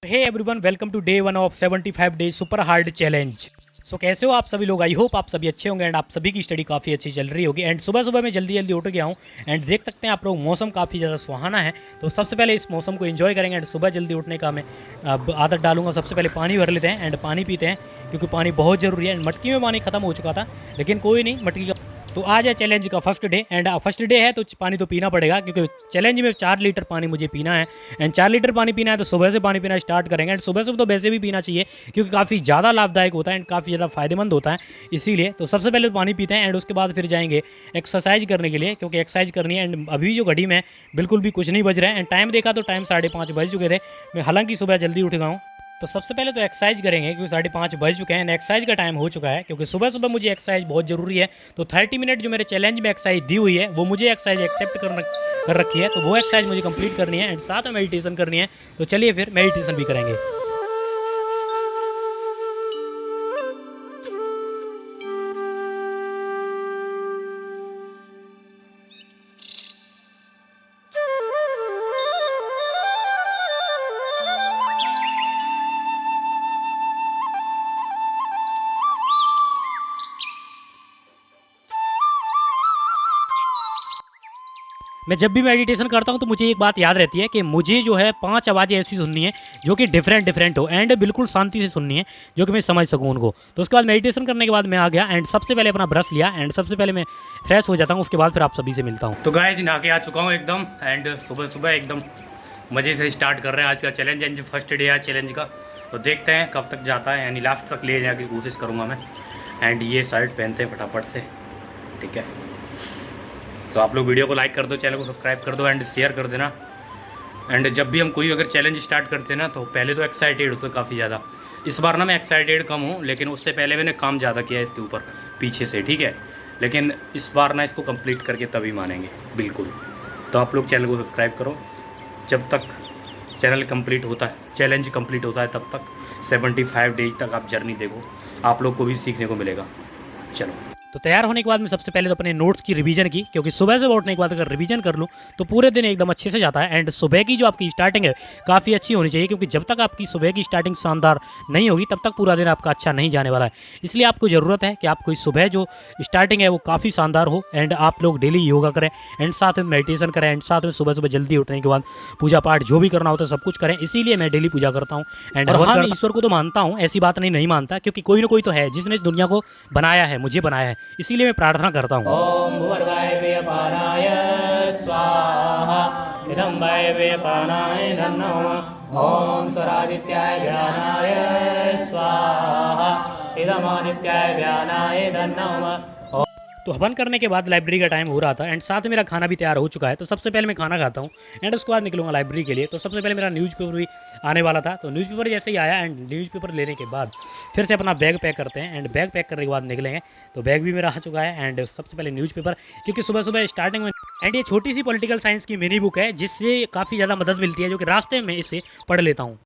Hey everyone, welcome to day 1 of 75 days super hard challenge. So कैसे हो आप सभी लोग? आई होप आप सभी अच्छे होंगे एंड आप सभी की स्टडी काफ़ी अच्छी चल रही होगी। एंड सुबह सुबह मैं जल्दी जल्दी उठ गया हूँ एंड देख सकते हैं आप लोग मौसम काफ़ी ज़्यादा सुहाना है। तो सबसे पहले इस मौसम को एंजॉय करेंगे एंड सुबह जल्दी उठने का मैं अब आदत डालूंगा। सबसे पहले पानी भर लेते हैं एंड पानी पीते हैं क्योंकि पानी बहुत ज़रूरी है। एंड मटकी में पानी खत्म हो चुका था लेकिन कोई नहीं, मटकी का तो आज है चैलेंज का first day and first day है तो पानी तो पीना पड़ेगा क्योंकि चैलेंज में 4 लीटर पानी मुझे पीना है। एंड 4 लीटर पानी पीना है तो सुबह से पानी पीना स्टार्ट करेंगे। एंड सुबह सुबह तो वैसे भी पीना चाहिए क्योंकि काफ़ी ज़्यादा लाभदायक होता है एंड काफ़ी ज़्यादा फायदेमंद होता है। इसीलिए तो सबसे पहले तो पानी पीते हैं एंड उसके बाद फिर जाएंगे एक्सरसाइज करने के लिए क्योंकि एक्सरसाइज करनी है। एंड अभी जो घड़ी में बिल्कुल भी कुछ नहीं बज रहा है एंड टाइम देखा तो टाइम 5:30 बज चुके थे। मैं हालांकि सुबह जल्दी उठ गया हूँ। तो सबसे पहले तो एक्सरसाइज करेंगे क्योंकि 5:30 बज चुके हैं। एक्सरसाइज का टाइम हो चुका है क्योंकि सुबह सुबह मुझे एक्सरसाइज बहुत ज़रूरी है। तो 30 मिनट जो मेरे चैलेंज में एक्सरसाइज दी हुई है वो मुझे एक्सरसाइज एक्सेप्ट कर रखी है, तो वो एक्सरसाइज मुझे कंप्लीट करनी है एंड साथ में मेडिटेशन करनी है। तो चलिए फिर मेडिटेशन भी करेंगे। मैं जब भी मेडिटेशन करता हूँ तो मुझे एक बात याद रहती है कि मुझे जो है 5 आवाज़ें ऐसी सुननी है जो कि डिफरेंट हो एंड बिल्कुल शांति से सुननी है जो कि मैं समझ सकूँ उनको। तो उसके बाद मेडिटेशन करने के बाद मैं आ गया एंड सबसे पहले अपना ब्रश लिया एंड सबसे पहले मैं फ्रेश हो जाता हूँ। उसके बाद फिर आप सभी से मिलता हूँ। तो गाइस नहा के आ चुका हूँ एकदम एंड सुबह सुबह एकदम मज़े से स्टार्ट कर रहे हैं आज का चैलेंज एंड फर्स्ट डे है चैलेंज का। तो देखते हैं कब तक जाता है, यानी लास्ट तक ले जाने की कोशिश करूँगा मैं। एंड ये शर्ट पहनते हैं फटाफट से, ठीक है। तो आप लोग वीडियो को लाइक कर दो, चैनल को सब्सक्राइब कर दो एंड शेयर कर देना। एंड जब भी हम कोई अगर चैलेंज स्टार्ट करते हैं ना तो पहले तो एक्साइटेड होते काफ़ी ज़्यादा। इस बार ना मैं एक्साइटेड कम हूँ लेकिन उससे पहले मैंने काम ज़्यादा किया है इसके ऊपर पीछे से, ठीक है। लेकिन इस बार ना इसको कंप्लीट करके तभी मानेंगे बिल्कुल। तो आप लोग चैनल को सब्सक्राइब करो, जब तक चैनल कंप्लीट होता है, चैलेंज कंप्लीट होता है तब तक 75 डेज तक आप जर्नी देखो, आप लोग को भी सीखने को मिलेगा। चलो तो तैयार होने के बाद मैं सबसे पहले तो अपने नोट्स की रिवीजन की, क्योंकि सुबह से उठने के बाद अगर रिवीजन कर लूँ तो पूरे दिन एकदम अच्छे से जाता है। एंड सुबह की जो आपकी स्टार्टिंग है काफ़ी अच्छी होनी चाहिए क्योंकि जब तक आपकी सुबह की स्टार्टिंग शानदार नहीं होगी तब तक पूरा दिन आपका अच्छा नहीं जाने वाला है। इसलिए आपको ज़रूरत है कि आपको सुबह जो स्टार्टिंग है वो काफ़ी शानदार हो एंड आप लोग डेली योगा करें एंड साथ में मेडिटेशन करें एंड साथ में सुबह सुबह जल्दी उठने के बाद पूजा पाठ जो भी करना होता है सब कुछ करें। इसीलिए मैं डेली पूजा करता हूँ एंड हाँ, मैं ईश्वर को तो मानता हूँ, ऐसी बात नहीं मानता, क्योंकि कोई ना कोई तो है जिसने इस दुनिया को बनाया है, मुझे बनाया है, इसीलिए मैं प्रार्थना करता हूँ। ओम भूर्भुवस्सुः स्वाहा इदं वैवेपानाय नमः। ओम स्वरादित्याय ज्ञानाय स्वाहा इदं आदित्याय ज्ञानाय नमः। तो हवन करने के बाद लाइब्रेरी का टाइम हो रहा था एंड साथ में मेरा खाना भी तैयार हो चुका है। तो सबसे पहले मैं खाना खाता हूँ एंड उसके बाद निकलूंगा लाइब्रेरी के लिए। तो सबसे पहले मेरा न्यूज़पेपर भी आने वाला था, तो न्यूज़पेपर जैसे ही आया एंड न्यूज़पेपर लेने के बाद फिर से अपना बैग पैक करते हैं एंड बैग पैक करने के बाद निकलेंगे। तो बैग भी मेरा आ चुका है एंड सबसे पहले न्यूज़पेपर, क्योंकि सुबह सुबह स्टार्टिंग में एंड ये छोटी सी पॉलिटिकल साइंस की मिनी बुक है जिससे काफ़ी ज़्यादा मदद मिलती है, जो कि रास्ते में इसे पढ़ लेता हूँ।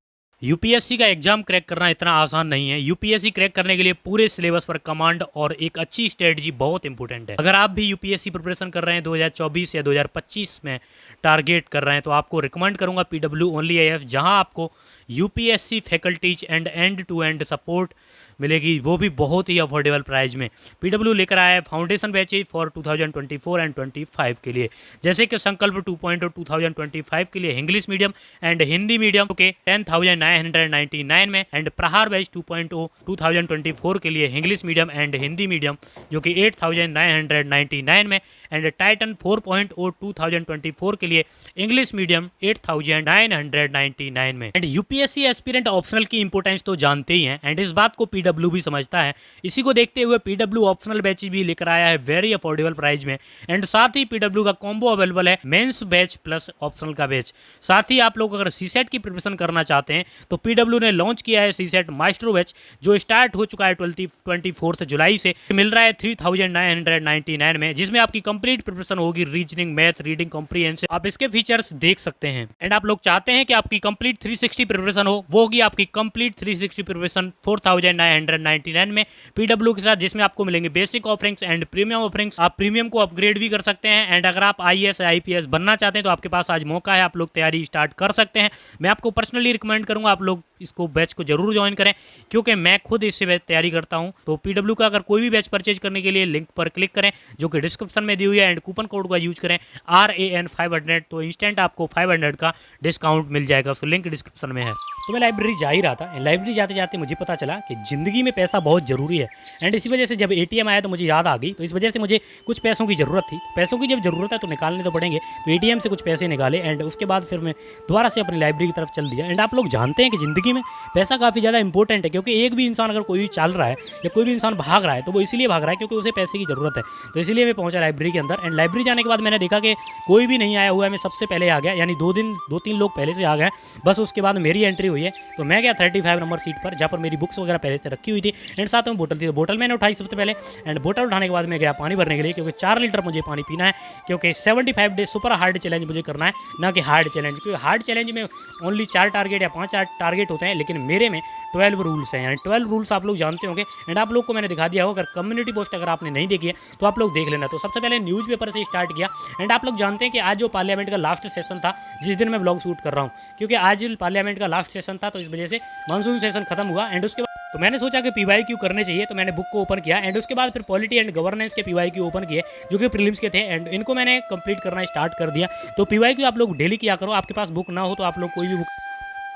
यूपीएससी का एग्जाम क्रैक करना इतना आसान नहीं है। यूपीएससी क्रैक करने के लिए पूरे सिलेबस पर कमांड और एक अच्छी स्ट्रेटजी बहुत इंपॉर्टेंट है। अगर आप भी यूपीएससी प्रिपरेशन कर रहे हैं 2024 या 2025 में टारगेट कर रहे हैं तो आपको रिकमेंड करूंगा पीडब्ल्यू ओनली एफ, जहां आपको UPSC faculties and end to end support मिलेगी, वो भी बहुत ही अफोर्डेबल प्राइस में। पीडब्ल्यू लेकर आया है फाउंडेशन बैचेज फॉर 2024 एंड 25 के लिए, जैसे कि संकल्प 2.0 2025 के लिए English medium and Hindi medium के 10,999 में एंड प्रहार बैच 2.0 2024 के लिए English medium and Hindi medium जो कि 8,999 में एंड टाइटन 4.0 2024 के लिए इंग्लिश मीडियम 8,999 में। एंड यूपीएससी एस्पिरेंट ऑप्शनल की इंपोर्टेंस तो जानते ही हैं एंड इस बात को पीडब्ल्यू भी समझता है। इसी को देखते हुए पीडब्ल्यू ऑप्शनल बैच भी लेकर आया है वेरी अफोर्डेबल प्राइस में एंड साथ ही पीडब्ल्यू का कॉम्बो अवेलेबल है मेंस बैच प्लस ऑप्शनल का बैच। साथ ही आप लोग अगर सीसेट की प्रिपरेशन करना चाहते हैं तो पीडब्ल्यू ने लॉन्च किया है सीसेट मास्टर बैच जो स्टार्ट हो चुका है 24 जुलाई से, मिल रहा है 3,999 में, जिसमें आपकी कंप्लीट प्रिपरेशन होगी रीजनिंग, मैथ, रीडिंग, कॉम्प्रिहेंसिव। आप इसके फीचर्स देख सकते हैं एंड आप लोग चाहते हैं कि आपकी कंप्लीट 360 प्रिपरेशन हो, वो होगी आपकी कंप्लीट 360 प्रिपरेशन 4,999 में पीडब्ल्यू के साथ, जिसमें आपको मिलेंगे basic offerings and premium offerings. आप प्रीमियम को अपग्रेड भी कर सकते हैं एंड अगर आप आईएएस आईपीएस बनना चाहते हैं तो आपके पास आज मौका है, आप लोग तैयारी स्टार्ट कर सकते हैं। मैं आपको पर्सनली रिकमेंड करूंगा आप लोग इसको बैच को जरूर ज्वाइन करें, क्योंकि मैं खुद इससे तैयारी करता हूं। तो पीडब्ल्यू का अगर कोई भी बैच परचेज करने के लिए लिंक पर क्लिक करें जो कि डिस्क्रिप्शन में दी हुई है, एंड कूपन कोड का यूज करें RAN 500, तो इंस्टेंट आपको 500 का डिस्काउंट मिल जाएगा। तो लिंक डिस्क्रिप्शन में है। तो मैं लाइब्रेरी जा ही रहा था, लाइब्रेरी जाते जाते मुझे पता चला कि ज़िंदगी में पैसा बहुत ज़रूरी है, एंड इसी वजह से जब ATM आया तो मुझे याद आ गई। तो इस वजह से मुझे कुछ पैसों की ज़रूरत थी। पैसों की जब ज़रूरत है तो निकालने तो पड़ेंगे, तो ATM से कुछ पैसे निकाले, एंड उसके बाद फिर मैं दोबारा से अपनी लाइब्रेरी की तरफ चल दिया। एंड आप लोग जानते हैं कि ज़िंदगी में पैसा काफ़ी ज़्यादा इंपॉर्टेंट है, क्योंकि एक भी इंसान अगर कोई भी चल रहा है या कोई भी इंसान भाग रहा है तो वो इसीलिए भाग रहा है क्योंकि उसे पैसे की ज़रूरत है। तो इसीलिए मैं पहुंचा लाइब्रेरी के अंदर, एंड लाइब्रेरी जाने के बाद मैंने देखा कि कोई भी नहीं आया हुआ है। मैं सबसे पहले आ गया, यानी 2-3 लोग पहले से आ गए, बस उसके बाद मेरी एंट्री हुई है। तो मैं गया 35 नंबर सीट पर, जहाँ पर मेरी बुक्स वगैरह पहले से रखी हुई थी, एंड साथ में बोतल थी। तो बोतल मैंने उठाई सबसे पहले, एंड बोतल उठाने के बाद मैं गया पानी भरने के लिए, क्योंकि 4 लीटर मुझे पानी पीना है, क्योंकि 75 डे सुपर हार्ड चैलेंज मुझे करना है, ना कि हार्ड चैलेंज। क्योंकि हार्ड चैलेंज में ओनली 4 टारगेट या 5 टारगेट होते हैं, लेकिन मेरे में 12 रूल्स हैं, यानी 12 रूल्स आप लोग जानते होंगे। एंड आप लोग को मैंने दिखा दिया होगा, अगर कम्युनिटी पोस्ट अगर आपने नहीं देखी है तो आप लोग देख लेना। तो सबसे पहले न्यूज़पेपर से स्टार्ट किया, एंड आप लोग जानते हैं कि आज जो पार्लियामेंट का लास्ट सेशन था, जिस दिन मैं ब्लॉग शूट कर रहा हूँ, क्योंकि आज पार्लियामेंट का लास्ट सेशन था, तो इस वजह से मानसून सेशन खत्म हुआ। एंड उसके बाद तो मैंने सोचा कि PYQ करने चाहिए, तो मैंने बुक को ओपन किया, एंड उसके बाद फिर पॉलिटी एंड गवर्नेंस के PYQ ओपन किए, जो कि प्रीलिम्स के थे, एंड इनको मैंने कंप्लीट करना स्टार्ट कर दिया। तो PYQ आप लोग डेली किया करो, आपके पास बुक ना हो तो आप लोग कोई भी बुक।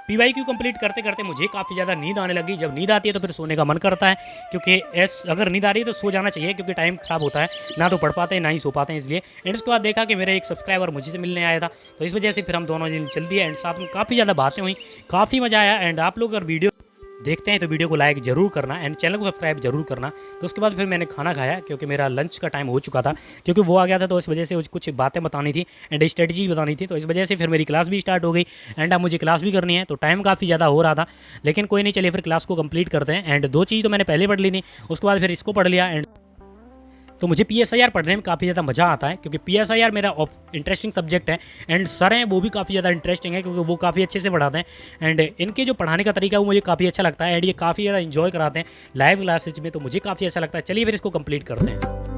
PYQ कंप्लीट करते करते मुझे काफ़ी ज़्यादा नींद आने लगी। जब नींद आती है तो फिर सोने का मन करता है, क्योंकि अगर नींद आ रही है तो सो जाना चाहिए, क्योंकि टाइम खराब होता है, ना तो पढ़ पाते हैं ना ही सो पाते हैं। इसलिए एंड उसके बाद देखा कि मेरा एक सब्सक्राइबर मुझे से मिलने आया था, तो इस वजह से फिर हम दोनों दिन चल दिए, एंड साथ में काफ़ी ज़्यादा बातें हुई, काफ़ी मज़ा आया। एंड आप लोग अगर वीडियो देखते हैं तो वीडियो को लाइक जरूर करना, एंड चैनल को सब्सक्राइब जरूर करना। तो उसके बाद फिर मैंने खाना खाया, क्योंकि मेरा लंच का टाइम हो चुका था, क्योंकि वो आ गया था, तो इस वजह से कुछ बातें बतानी थी एंड स्ट्रेटजी बतानी थी। तो इस वजह से फिर मेरी क्लास भी स्टार्ट हो गई, एंड अब मुझे क्लास भी करनी है, तो टाइम काफ़ी ज़्यादा हो रहा था, लेकिन कोई नहीं, चलिए फिर क्लास को कंप्लीट करते हैं। एंड 2 चीज़ तो मैंने पहले पढ़ ली थी, उसके बाद फिर इसको पढ़ लिया। एंड तो मुझे PSIR पढ़ने में काफ़ी ज़्यादा मज़ा आता है, क्योंकि PSIR मेरा इंटरेस्टिंग सब्जेक्ट है, एंड सर हैं वो भी काफ़ी ज़्यादा इंटरेस्टिंग है, क्योंकि वो काफ़ी अच्छे से पढ़ाते हैं, एंड इनके जो पढ़ाने का तरीका है वो मुझे काफ़ी अच्छा लगता है, एंड ये काफ़ी ज़्यादा इन्जॉय कराते हैं लाइव क्लासेज में, तो मुझे काफ़ी अच्छा लगता है। चलिए फिर इसको कंप्लीट करते हैं।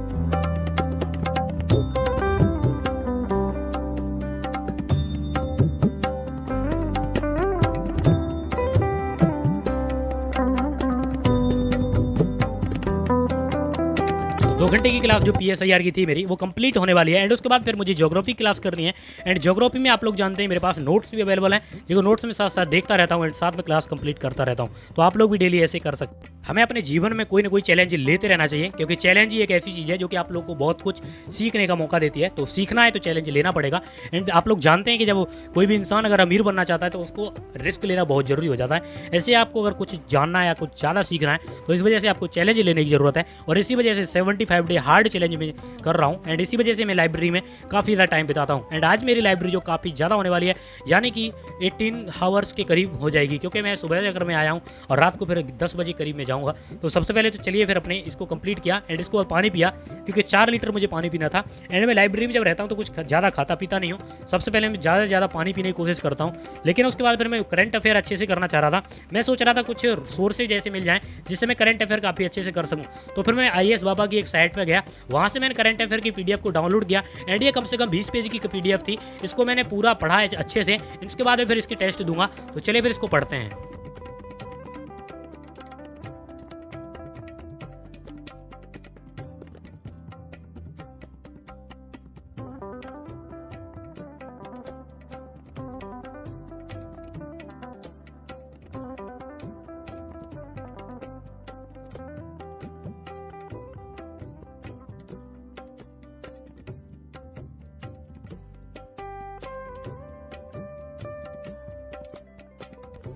तो 2 घंटे की क्लास जो PSIR की थी मेरी, वो कंप्लीट होने वाली है, एंड उसके बाद फिर मुझे ज्योग्राफी क्लास करनी है। एंड ज्योग्राफी में आप लोग जानते हैं मेरे पास नोट्स भी अवेलेबल हैं, जो नोट्स में साथ साथ देखता रहता हूँ, एंड साथ में क्लास कंप्लीट करता रहता हूँ। तो आप लोग भी डेली ऐसे कर सकते हैं। हमें अपने जीवन में कोई ना कोई चैलेंज लेते रहना चाहिए, क्योंकि चैलेंज ही एक ऐसी चीज़ है जो कि आप लोग को बहुत कुछ सीखने का मौका देती है। तो सीखना है तो चैलेंज लेना पड़ेगा। एंड आप लोग जानते हैं कि जब कोई भी इंसान अगर अमीर बनना चाहता है तो उसको रिस्क लेना बहुत ज़रूरी हो जाता है। ऐसे आपको अगर कुछ जानना है या कुछ ज़्यादा सीखना है तो इस वजह से आपको चैलेंज लेने की ज़रूरत है, और इसी वजह से 75 डे हार्ड चैलेंज में कर रहा हूँ। एंड इसी वजह से मैं लाइब्रेरी में काफ़ी ज़्यादा टाइम बिताता हूँ। एंड आज मेरी लाइब्रेरी जो काफ़ी ज़्यादा होने वाली है, यानी कि 18 आवर्स के करीब हो जाएगी, क्योंकि मैं सुबह अगर मैं आया हूँ और रात को फिर 10 बजे करीब में जाऊँगा। तो सबसे पहले तो चलिए फिर अपने इसको कंप्लीट किया, एंड इसको पानी पिया, क्योंकि 4 लीटर मुझे पानी पीना था। एंड मैं लाइब्रेरी में जब रहता हूँ तो कुछ ज़्यादा खाता पीता नहीं हूँ। सबसे पहले मैं ज़्यादा से ज़्यादा पानी पीने की कोशिश करता हूँ, लेकिन उसके बाद फिर मैं करंट अफेयर अच्छे से करना चाह रहा था। मैं सोच रहा था कुछ सोर्सेज जैसे मिल जाएँ जिससे मैं करंट अफेयर काफ़ी अच्छे से कर सकूँ। तो फिर मैं IAS बाबा की एक साइट पर गया, वहाँ से मैंने करंट अफेयर की PDF को डाउनलोड किया, एंड ये कम से कम 20 पेज की PDF थी। इसको मैंने पूरा पढ़ा है अच्छे से, इसके बाद फिर इसके टेस्ट दूंगा। तो चलिए फिर इसको पढ़ते हैं।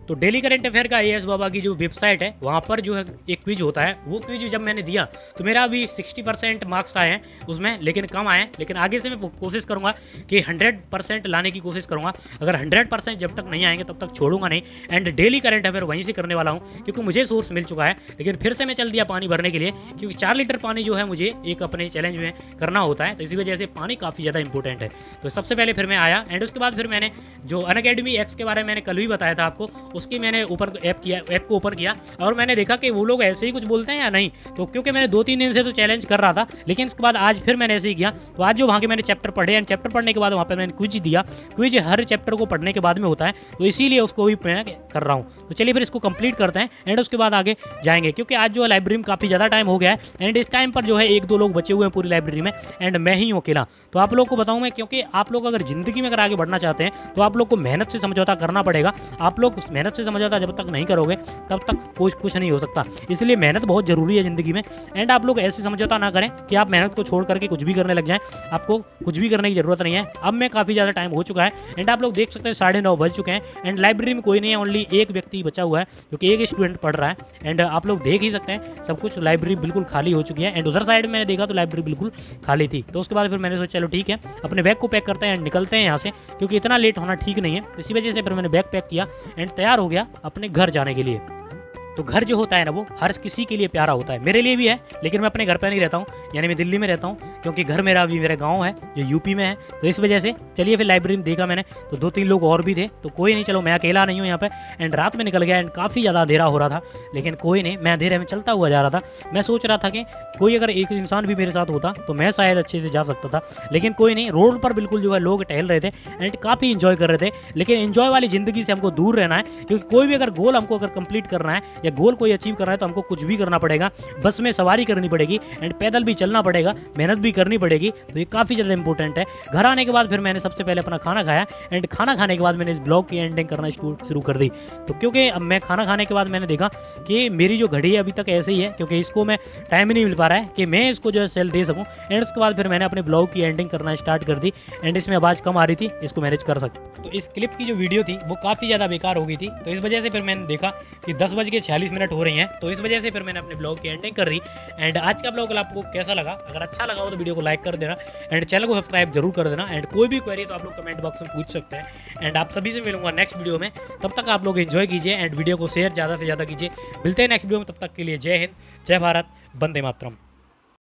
तो डेली करंट अफेयर का IAS बाबा की जो वेबसाइट है वहाँ पर जो है एक क्विज होता है। वो क्विज जब मैंने दिया तो मेरा अभी 60% मार्क्स आए हैं उसमें, लेकिन कम आए हैं। लेकिन आगे से मैं कोशिश करूँगा कि 100% लाने की कोशिश करूँगा। अगर 100% जब तक नहीं आएंगे तब तक छोड़ूंगा नहीं। एंड डेली करंट अफेयर वहीं से करने वाला हूँ, क्योंकि मुझे सोर्स मिल चुका है। लेकिन फिर से मैं चल दिया पानी भरने के लिए, क्योंकि 4 लीटर पानी जो है मुझे एक अपने चैलेंज में करना होता है। तो इसी वजह से पानी काफ़ी ज़्यादा इंपॉर्टेंट है। तो सबसे पहले फिर मैं आया, एंड उसके बाद फिर मैंने जो अनअकैडमी एक्स के बारे में मैंने कल भी बताया था आपको, उसकी मैंने ऐप को ओपन किया और मैंने देखा कि वो लोग ऐसे ही कुछ बोलते हैं या नहीं। तो क्योंकि मैंने 2-3 दिन से तो चैलेंज कर रहा था, लेकिन इसके बाद आज फिर मैंने ऐसे ही किया। तो आज जो वहाँ के मैंने चैप्टर पढ़े एंड चैप्टर पढ़ने के बाद वहाँ पर मैंने क्विज दिया। क्विज हर चैप्टर को पढ़ने के बाद में होता है, तो इसीलिए उसको भी मैं कर रहा हूँ। तो चलिए फिर इसको कंप्लीट करते हैं एंड उसके बाद आगे जाएंगे, क्योंकि आज जो है लाइब्रेरी में काफ़ी ज़्यादा टाइम हो गया है एंड इस टाइम पर जो है 1-2 लोग बचे हुए हैं पूरी लाइब्रेरी में एंड मैं ही हूँ अकेला। तो आप लोग को बताऊँ मैं, क्योंकि आप लोग अगर ज़िंदगी में अगर आगे बढ़ना चाहते हैं तो आप लोग को मेहनत से समझौता करना पड़ेगा। आप लोग मेहनत से समझौता जब तक नहीं करोगे तब तक कुछ नहीं हो सकता। इसलिए मेहनत बहुत ज़रूरी है ज़िंदगी में एंड आप लोग ऐसे समझौता ना करें कि आप मेहनत को छोड़ करके कुछ भी करने लग जाएं। आपको कुछ भी करने की ज़रूरत नहीं है। अब मैं काफ़ी ज़्यादा टाइम हो चुका है एंड आप लोग देख सकते हैं 9:30 बज चुके हैं एंड लाइब्रेरी में कोई नहीं है, ओनली एक व्यक्ति बचा हुआ है क्योंकि एक स्टूडेंट पढ़ रहा है एंड आप लोग देख ही सकते हैं सब कुछ लाइब्रेरी बिल्कुल खाली हो चुकी है एंड उधर साइड मैंने देखा तो लाइब्रेरी बिल्कुल खाली थी। तो उसके बाद फिर मैंने सोचा चलो ठीक है, अपने बैग को पैक करते हैं एंड निकलते हैं यहाँ से, क्योंकि इतना लेट होना ठीक नहीं है। इसी वजह से फिर मैंने बैग पैक किया एंड तैयार हो गया अपने घर जाने के लिए। तो घर जो होता है ना वो हर किसी के लिए प्यारा होता है, मेरे लिए भी है, लेकिन मैं अपने घर पे नहीं रहता हूँ, यानी मैं दिल्ली में रहता हूँ, क्योंकि घर मेरा अभी मेरा गांव है जो यूपी में है। तो इस वजह से चलिए फिर लाइब्रेरी में देखा मैंने तो 2-3 लोग और भी थे, तो कोई नहीं, चलो मैं अकेला नहीं हूँ यहाँ पे। एंड रात में निकल गया एंड काफ़ी ज़्यादा अंधेरा हो रहा था, लेकिन कोई नहीं, मैं अंधेरे में चलता हुआ जा रहा था। मैं सोच रहा था कि कोई अगर एक इंसान भी मेरे साथ होता तो मैं शायद अच्छे से जा सकता था, लेकिन कोई नहीं। रोड पर बिल्कुल जो है लोग टहल रहे थे एंड काफ़ी इंजॉय कर रहे थे, लेकिन इंजॉय वाली ज़िंदगी से हमको दूर रहना है, क्योंकि कोई भी अगर गोल हमको अगर कंप्लीट करना है या गोल कोई अचीव करना है तो हमको कुछ भी करना पड़ेगा। बस में सवारी करनी पड़ेगी एंड पैदल भी चलना पड़ेगा, मेहनत भी करनी पड़ेगी। तो ये काफ़ी ज़्यादा इंपॉर्टेंट है। घर आने के बाद फिर मैंने सबसे पहले अपना खाना खाया एंड खाना खाने के बाद मैंने इस ब्लॉग की एंडिंग करना शुरू कर दी। तो क्योंकि अब मैं खाना खाने के बाद मैंने देखा कि मेरी जो घड़ी है अभी तक ऐसे ही है, क्योंकि इसको मैं टाइम ही नहीं मिल पा रहा है कि मैं इसको जो है सेल दे सकूँ। एंड उसके बाद फिर मैंने अपने ब्लॉग की एंडिंग करना स्टार्ट कर दी एंड इसमें आवाज़ कम आ रही थी, इसको मैनेज कर सकता। तो इस क्लिप की जो वीडियो थी वो काफ़ी ज़्यादा बेकार हो गई थी, तो इस वजह से फिर मैंने देखा कि 10:46 हो रही हैं, तो इस वजह से फिर मैंने अपने ब्लॉग की एंडिंग कर रही। एंड आज का ब्लॉग आपको कैसा लगा? अगर अच्छा लगा हो तो वीडियो को लाइक कर देना एंड चैनल को सब्सक्राइब जरूर कर देना। एंड कोई भी क्वेरी तो आप लोग कमेंट बॉक्स में पूछ सकते हैं एंड आप सभी से मिलूंगा नेक्स्ट वीडियो में। तब तक आप लोग एंजॉय कीजिए एंड वीडियो को शेयर ज़्यादा से ज़्यादा कीजिए। मिलते हैं नेक्स्ट वीडियो में, तब तक के लिए जय हिंद, जय भारत, वंदे मातरम।